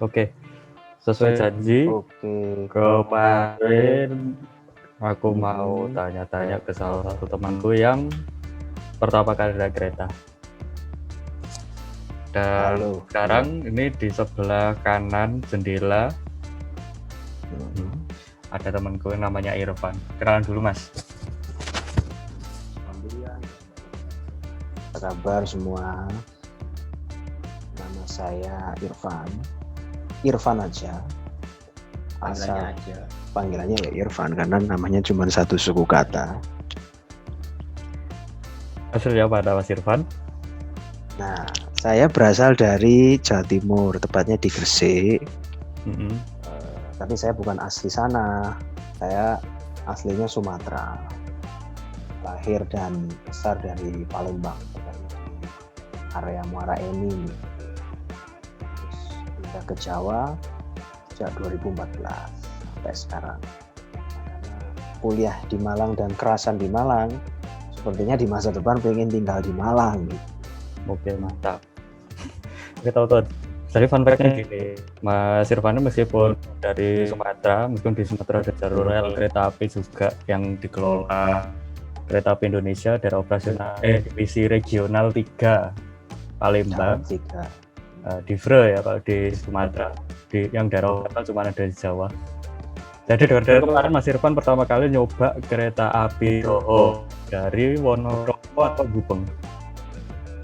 Oke, sesuai janji Oke. kemarin aku mau tanya-tanya ke salah satu temanku yang pertama kali naik kereta. Dan Halo. sekarang ini di sebelah kanan jendela ada temanku yang namanya Irfan. Kenalan dulu, Mas. Apa kabar semua? Nama saya Irfan. Irfan aja. Panggilannya ya Irfan karena namanya cuma satu suku kata. Aslinya mana, Mas Irfan? Nah, saya berasal dari Jawa Timur, tepatnya di Gresik. Tapi saya bukan asli sana. Saya aslinya Sumatera. Lahir dan besar dari Palembang, tepatnya di area Muara Enim. Terus pindah ke Jawa sejak 2014 sampai sekarang. Karena kuliah di Malang dan kerasan di Malang, sepertinya di masa depan pengen tinggal di Malang gitu. Oke, mantap. Oke, tahu. Jadi fun fact-nya gini, Mas Irfan meskipun dari Sumatera, meskipun di Sumatera ada jalur rel kereta api juga yang dikelola Kereta Api Indonesia, daerah operasional divisi regional 3 Palembang, Divre ya kalau di Sumatera, yang daerah operasional cuma ada di Jawa. Jadi dari kemarin Mas Irfan pertama kali nyoba kereta api dari Wonokromo atau Gubeng?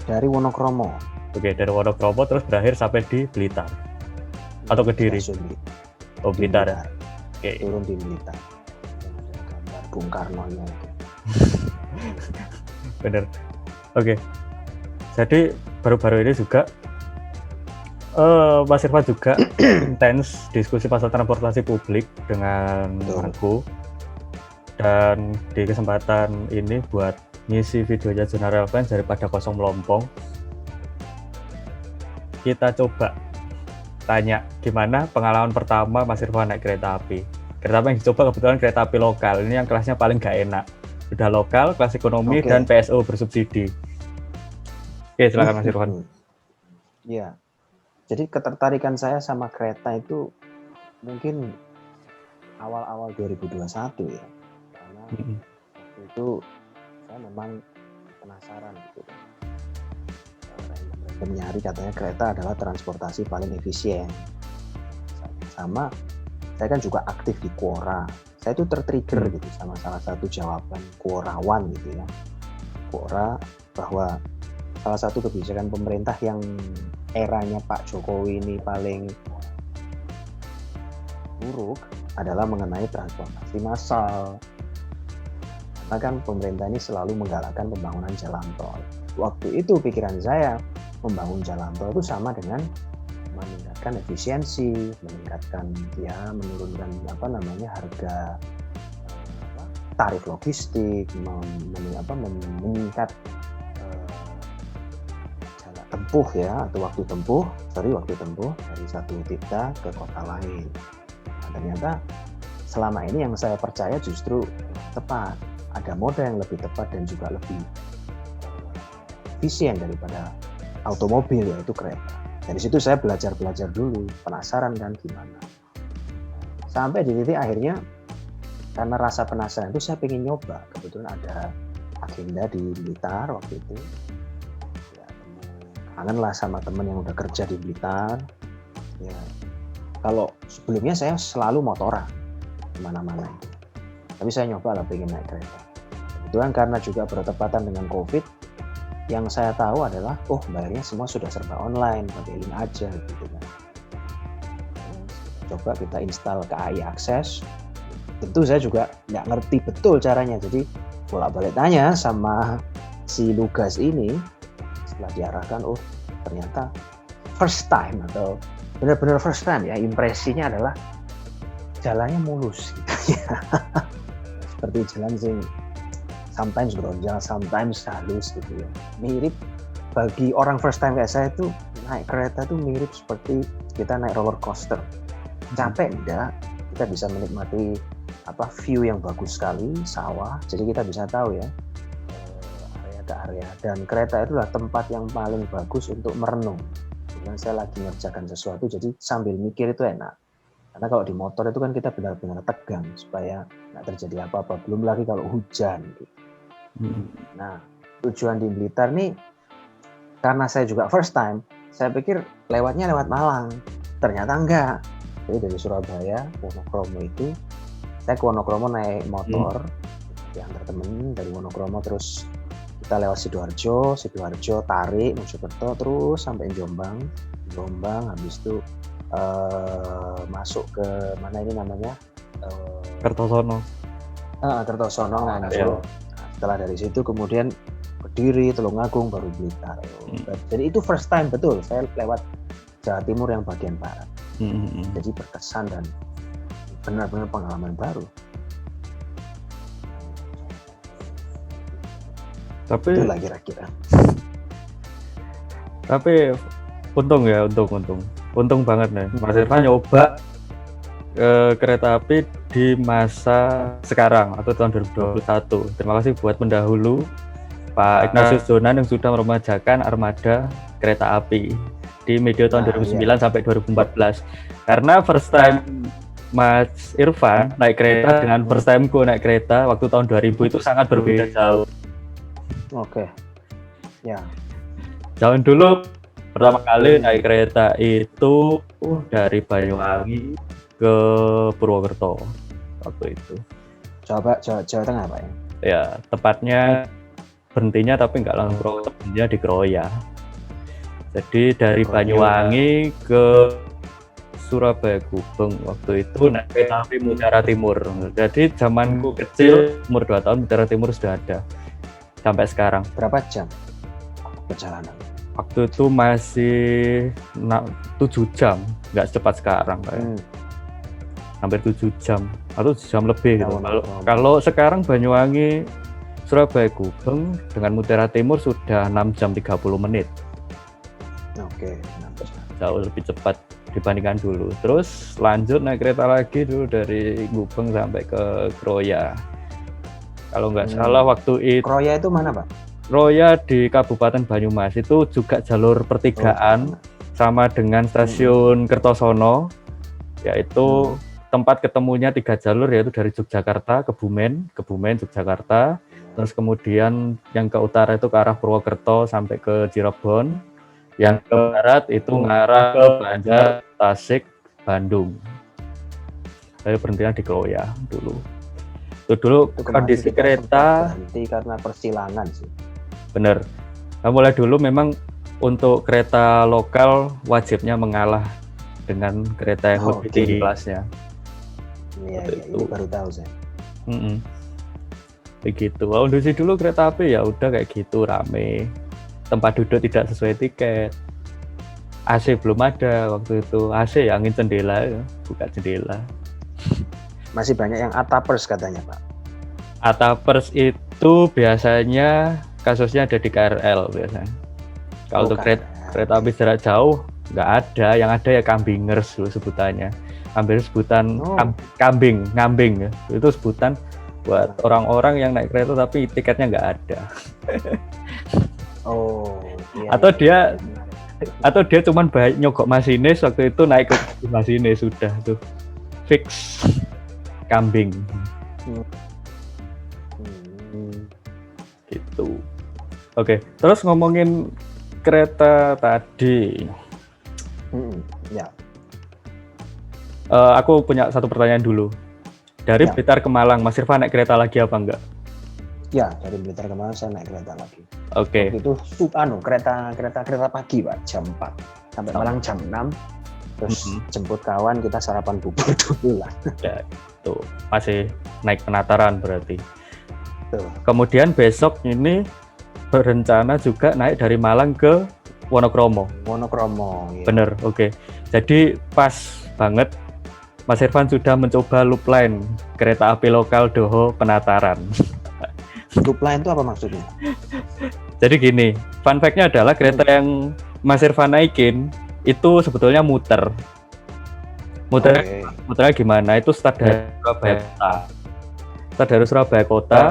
Dari Wonokromo. Oke, dari Wonokromo terus berakhir sampai di Blitar atau Kediri? Oh, Blitar ya. Oke. Turun di Blitar. Ada gambar Bung Karno-nya. Bener. Oke. Jadi baru-baru ini juga Mas Irfan juga intens diskusi masalah transportasi publik dengan aku, dan di kesempatan ini buat ngisi videonya zona relevan daripada kosong melompong, kita coba tanya gimana pengalaman pertama Mas Irfan naik kereta api. Kereta api yang dicoba kebetulan kereta api lokal, ini yang kelasnya paling gak enak. Udah lokal, kelas ekonomi, dan PSO bersubsidi. Oke, silakan Mas Irfan. Iya. Jadi ketertarikan saya sama kereta itu mungkin awal-awal 2021 ya. Karena waktu itu saya memang penasaran gitu. Random nyari katanya kereta adalah transportasi paling efisien. Sama saya kan juga aktif di Quora. Saya itu tertrigger gitu sama salah satu jawaban Quorawan gitu ya. Quora bahwa salah satu kebijakan pemerintah yang eranya Pak Jokowi ini paling buruk adalah mengenai transportasi massal. Karena kan pemerintah ini selalu menggalakkan pembangunan jalan tol. Waktu itu pikiran saya, membangun jalan tol itu sama dengan meningkatkan efisiensi, menurunkan harga tarif logistik, meningkat jarak tempuh ya, atau waktu tempuh dari satu titik ke kota lain. Nah, ternyata selama ini yang saya percaya justru tepat, ada moda yang lebih tepat dan juga lebih efisien daripada automobil, yaitu kereta. Dari situ saya belajar dulu, penasaran kan gimana. Sampai di titik akhirnya karena rasa penasaran itu saya pengen nyoba. Kebetulan ada agenda di Blitar waktu itu. Ya, kangen lah sama teman yang udah kerja di Blitar. Ya, kalau sebelumnya saya selalu motoran kemana-mana. Tapi saya nyoba lah pengen naik kereta. Kebetulan karena juga bertepatan dengan COVID, yang saya tahu adalah, bayarnya semua sudah serba online, pakai link aja gitu kan. Coba kita install KAI Akses. Tentu saya juga nggak ngerti betul caranya, jadi bolak-balik tanya sama si Lugas ini. Setelah diarahkan, ternyata first time atau benar-benar first time ya, impresinya adalah jalannya mulus gitu ya. Seperti jalan sing sometimes beronjal, sometimes halus gitu ya. Mirip bagi orang first time kayak saya itu naik kereta itu mirip seperti kita naik roller coaster. Capek enggak, kita bisa menikmati view yang bagus sekali, sawah. Jadi kita bisa tahu ya area ke area, dan kereta itulah tempat yang paling bagus untuk merenung. Kemudian saya lagi ngerjakan sesuatu, jadi sambil mikir itu enak. Karena kalau di motor itu kan kita benar-benar tegang supaya nggak terjadi apa-apa. Belum lagi kalau hujan. Gitu. Nah, tujuan di Blitar nih, karena saya juga first time, saya pikir lewatnya lewat Malang. Ternyata enggak. Jadi dari Surabaya, Wonokromo itu, saya ke Wonokromo naik motor, diantar temen dari Wonokromo, terus kita lewat Sidoarjo tarik Mojokerto terus sampai Jombang, habis itu masuk ke mana ini namanya Kertosono. Kertosono Nganjuk. Nah, setelah dari situ kemudian Kediri, Tulungagung, baru Blitar. Jadi itu first time betul saya lewat Jawa Timur yang bagian barat. Jadi berkesan dan benar-benar pengalaman baru. Itulah kira-kira. Tapi untung banget nih. Mas Irfan nyoba kereta api di masa sekarang atau tahun 2021. Terima kasih buat pendahulu Pak Ignatius Jonan yang sudah meremajakan armada kereta api di medio tahun 2009 sampai 2014. Karena first time Mas Irfan naik kereta dengan first time ku naik kereta waktu tahun 2000 itu sangat berbeda jauh. Oke. Ya. Zaman dulu pertama kali naik kereta itu dari Banyuwangi ke Purwokerto waktu itu. Jawa Tengah Pak ya? Ya, tepatnya berhentinya tapi nggak langsung Purwokerto, berhentinya di Kroya. Jadi dari Banyuwangi ke Surabaya Gubeng waktu itu naik kereta api Mutiara Timur. Jadi zamanku kecil, umur 2 tahun Mutiara Timur sudah ada. Sampai sekarang. Berapa jam perjalanan? Waktu itu masih 7 jam, nggak secepat sekarang kayak. Hampir 7 jam atau 7 jam lebih gitu. Kalau sekarang Banyuwangi Surabaya Gubeng dengan Mutiara Timur sudah 6 jam 30 menit. Oke, jauh lebih cepat dibandingkan dulu. Terus lanjut naik kereta lagi dulu dari Gubeng sampai ke Kroya. Kalau nggak salah waktu itu. Kroya itu mana Pak? Kroya di Kabupaten Banyumas, itu juga jalur pertigaan sama dengan stasiun Kertosono, yaitu tempat ketemunya 3 jalur, yaitu dari Yogyakarta ke Kebumen Yogyakarta, terus kemudian yang ke utara itu ke arah Purwokerto sampai ke Cirebon, yang ke barat itu ngarah ke Banjar, Tasik, Bandung. Saya berhentinya di Kroya dulu. Itu dulu kondisi kereta berhenti karena persilangan sih. Bener. Nah, mulai dulu memang untuk kereta lokal wajibnya mengalah dengan kereta yang lebih tinggi kelasnya. Iya, ini baru tahu saya. Begitu. Kondisi dulu kereta api ya udah kayak gitu, rame. Tempat duduk tidak sesuai tiket. AC belum ada waktu itu. AC ya angin jendela, ya. Buka jendela. Masih banyak yang atapers katanya Pak. Atapers itu biasanya kasusnya ada di KRL biasanya. Kalau untuk kereta api jarak jauh nggak ada, yang ada ya kambingers dulu sebutannya. Hampir sebutan ngambing ya. Itu sebutan buat orang-orang yang naik kereta tapi tiketnya nggak ada. Iya. Atau dia cuman nyogok masinis waktu itu, naik ke masinis sudah tuh fix kambing. Gitu. Oke, terus ngomongin kereta tadi. Ya. Aku punya satu pertanyaan dulu. Dari Blitar ke Malang, Mas Irfan naik kereta lagi apa enggak? Ya, dari Blitar ke Malang saya naik kereta lagi. Oke. Itu kereta pagi Pak, jam 4 sampai Malang jam 6. Terus jemput kawan, kita sarapan bubur dulu lah. Ya, itu masih naik penataran berarti. Tuh. Kemudian besok ini berencana juga naik dari Malang ke Wonokromo. Ya. Bener, oke. Jadi pas banget Mas Irfan sudah mencoba loop line kereta api lokal Doho Penataran. Loop line itu apa maksudnya? Jadi gini, fun fact-nya adalah kereta yang Mas Irfan naikin itu sebetulnya muter. Muternya gimana? Itu start dari Surabaya Kota. Start dari Surabaya Kota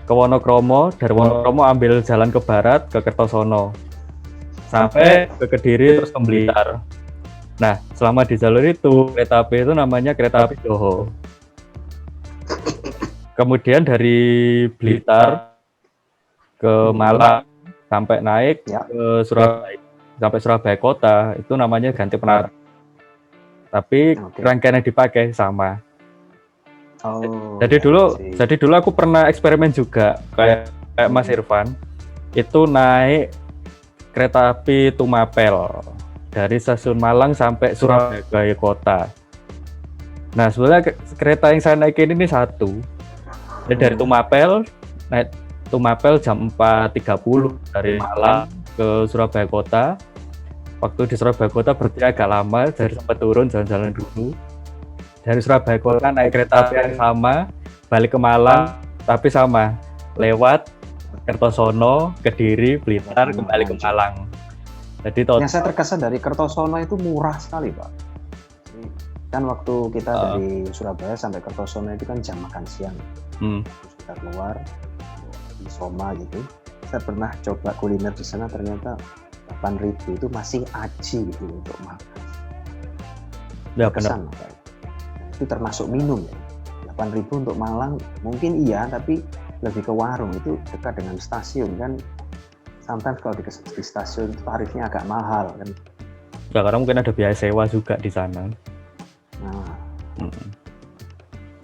ke Wonokromo, dari Wonokromo ambil jalan ke barat ke Kertosono. sampai ke Kediri terus ke Blitar. Nah, selama di jalur itu kereta api itu namanya kereta api Doho. Kemudian dari Blitar ke Malang sampai naik Ya. ke Surabaya sampai Surabaya kota itu namanya ganti penata. Tapi rangkaian yang dipakai sama. Oh. Jadi dulu aku pernah eksperimen juga kayak Mas Irfan itu naik kereta api Tumapel dari stasiun Malang sampai Surabaya kota. Nah, sebenarnya kereta yang saya naikin ini satu. Jadi dari Tumapel naik Tumapel jam 4.30 dari Malang ke Surabaya kota. Waktu di Surabaya kota berarti agak lama, jadi sempat turun jalan-jalan dulu. Dari Surabaya kota naik kereta api yang sama, balik ke Malang, tapi sama, lewat Kertosono, Kediri, Blitar, kembali ke Malang. Jadi yang saya terkesan dari Kertosono itu murah sekali, Pak. Kan waktu kita dari Surabaya sampai Kertosono itu kan jam makan siang. Terus kita keluar di Soma gitu. Saya pernah coba kuliner di sana, ternyata 8.000 itu masih aji gitu untuk makan. Ya benar. Itu termasuk minum ya. 8.000 untuk Malang mungkin iya, tapi lebih ke warung, itu dekat dengan stasiun kan. Sometimes kalau di stasiun itu tarifnya agak mahal kan. Ya karena mungkin ada biaya sewa juga di sana. Nah,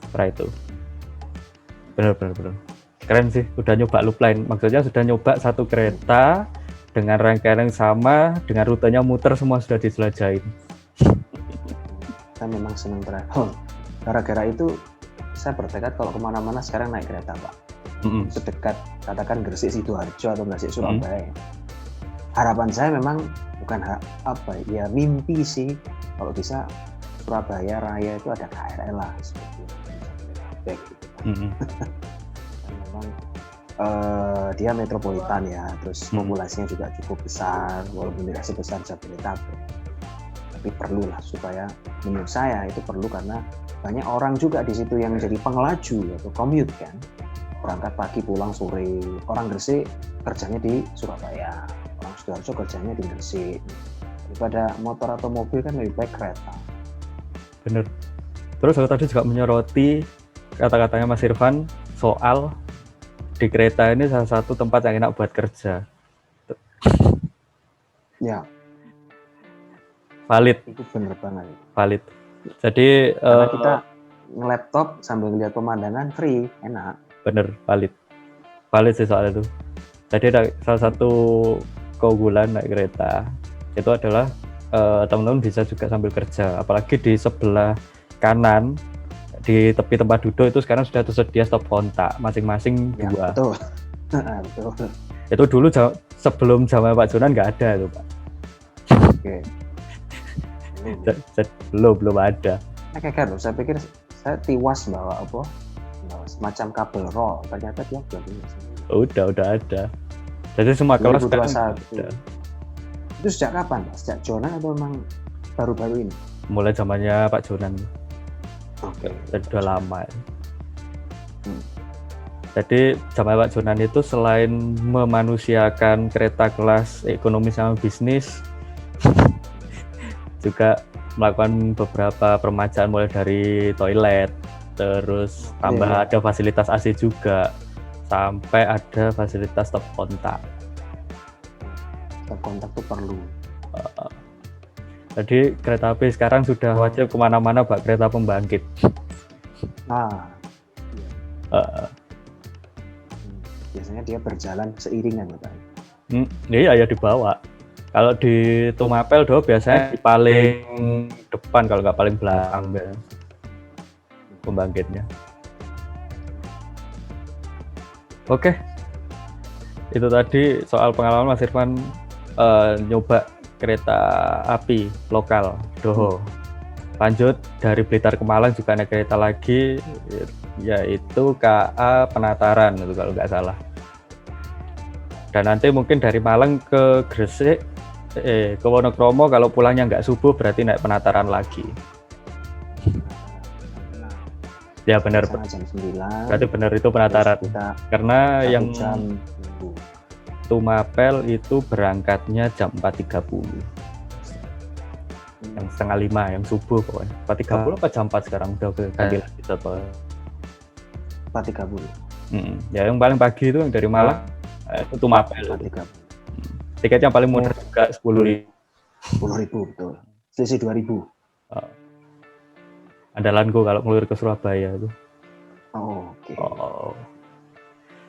setelah itu benar. Keren sih, udah nyoba loop line. Maksudnya sudah nyoba satu kereta dengan rangkaian yang sama, dengan rutenya muter, semua sudah dijelajahin. Saya memang senang travel. Gara-gara itu saya bertekad kalau kemana-mana sekarang naik kereta, Pak. Sedekat katakan Gresik Sidoarjo atau Gresik Surabaya. Harapan saya memang bukan mimpi sih, kalau bisa Surabaya Raya itu ada KRL lah seperti Jabodetabek gitu. Dan memang dia metropolitan ya, terus populasinya juga cukup besar walaupun tidak sebesar Jabodetabek. Tapi perlu lah, supaya menurut saya itu perlu, karena banyak orang juga di situ yang jadi pengelaju atau commute kan, berangkat pagi pulang sore. Orang Gresik kerjanya di Surabaya, orang Sidoarjo kerjanya di Gresik. Daripada motor atau mobil kan lebih baik kereta. Bener. Terus aku tadi juga menyoroti kata-katanya Mas Irfan soal di kereta ini salah satu tempat yang enak buat kerja. Ya. Valid. Itu bener banget. Valid. Jadi karena kita nge-laptop sambil ngeliat pemandangan free, enak. Bener, valid sih soal itu. Jadi ada salah satu keunggulan naik kereta itu adalah teman-teman bisa juga sambil kerja, apalagi di sebelah kanan di tepi tempat duduk itu sekarang sudah tersedia stop kontak masing-masing ya, 2. Betul. Betul. Itu dulu sebelum zaman Pak Jonan nggak ada itu, Pak. Oke. belum ada. Kayak saya pikir saya tiwas bawa semacam kabel roll, ternyata dia belum punya. Udah ada. Jadi semua kelas kan ada. Itu sejak kapan, Pak? Sejak Jonan atau memang baru-baru ini? Mulai zamannya Pak Jonan. Oke. Sudah lama. Jadi zaman Pak Jonan itu selain memanusiakan kereta kelas ekonomi sama bisnis, juga melakukan beberapa permajaan mulai dari toilet, terus tambah ada fasilitas AC juga, sampai ada fasilitas stop kontak. Stop kontak itu perlu. Jadi kereta api sekarang sudah wajib kemana-mana Pak, kereta pembangkit. Biasanya dia berjalan seiringan, Pak. Iya, dibawa. Kalau di Tumapel biasanya di paling depan, kalau nggak paling belakang pembangkitnya. Oke, itu tadi soal pengalaman Mas Irfan nyoba kereta api lokal Doho. Lanjut dari Blitar ke Malang juga naik kereta lagi, yaitu KA Penataran itu kalau nggak salah. Dan nanti mungkin dari Malang ke Gresik, ke Wonokromo kalau pulangnya nggak subuh berarti naik Penataran lagi. Ya benar. Jam 9. Berarti benar itu Penataran. Karena yang Tumapel itu berangkatnya jam 4.30. Yang setengah 5, yang subuh pokoknya. 4.30 apa jam 4 sekarang udah ganti lagi apa? 4.30. Ya yang paling pagi itu yang dari Malang itu Tumapel. 4.30. Tiketnya paling murah juga 10.000. 10.000 betul. Selisih 2.000. Andalanku kalau ngeluar ke Surabaya itu. Oh, oke. Oh.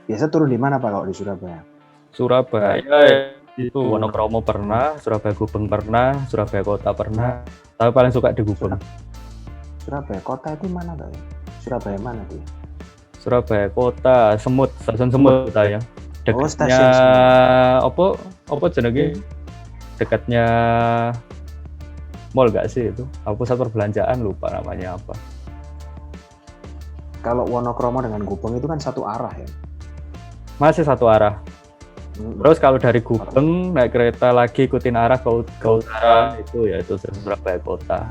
Biasa turun di mana Pak kalau di Surabaya? Surabaya itu Wonokromo pernah, Surabaya Gubeng pernah, Surabaya Kota pernah. Tapi paling suka di Gubeng. Surabaya Kota itu mana Pak? Surabaya mana dia? Surabaya Kota, Semut, stasiun Semut ya. Dekatnya stasiun Semut. apa jenenge? Dekatnya mall gak sih itu? Pusat perbelanjaan lupa namanya apa. Kalau Wonokromo dengan Gubeng itu kan satu arah ya? Masih satu arah. Terus kalau dari Gubeng naik kereta lagi ikutin arah ke utara itu ya itu Surabaya Kota.